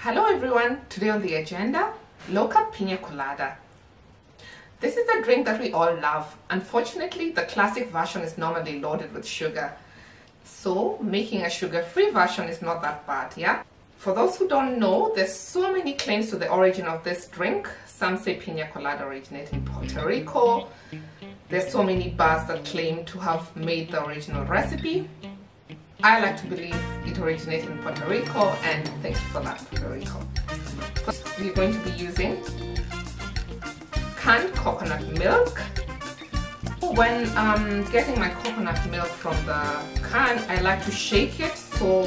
Hello everyone, today on the agenda, low-carb pina colada. This is a drink that we all love. Unfortunately, the classic version is normally loaded with sugar. So making a sugar-free version is not that bad, yeah? For those who don't know, there's so many claims to the origin of this drink. Some say pina colada originated in Puerto Rico. There's so many bars that claim to have made the original recipe. I like to believe it originated in Puerto Rico, and thank you for that, Puerto Rico. First, we're going to be using canned coconut milk. When getting my coconut milk from the can, I like to shake it so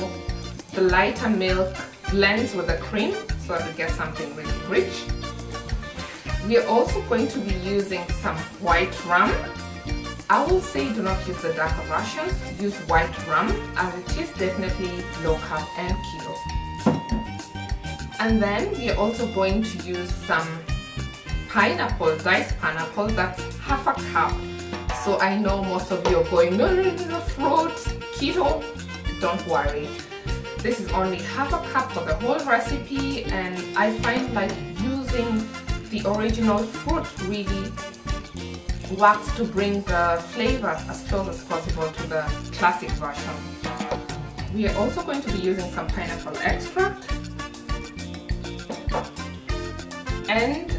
the lighter milk blends with the cream so that we get something really rich. We are also going to be using some white rum. I will say do not use the darker versions, use white rum as it is definitely low carb and keto. And then we are also going to use some pineapple, diced pineapple, that's half a cup. So I know most of you are going, no, fruit, keto, don't worry. This is only half a cup for the whole recipe, and I find like using the original fruit really works to bring the flavor as close as possible to the classic version. We are also going to be using some pineapple extract, and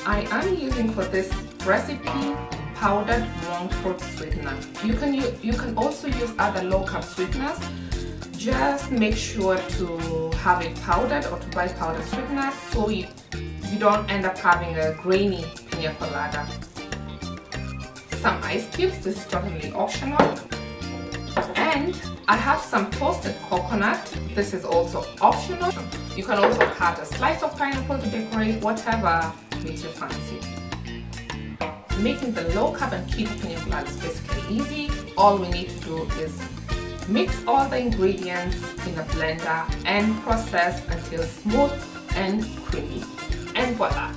I am using for this recipe powdered monk fruit sweetener. You can also use other low carb sweeteners. Just make sure to have it powdered or to buy powdered sweeteners so you don't end up having a grainy pina colada. Some ice cubes, this is totally optional, and I have some toasted coconut, this is also optional. You can also cut a slice of pineapple to decorate, whatever makes you fancy. Making the low carb and keto pina colada is basically easy. All we need to do is mix all the ingredients in a blender and process until smooth and creamy, and voila!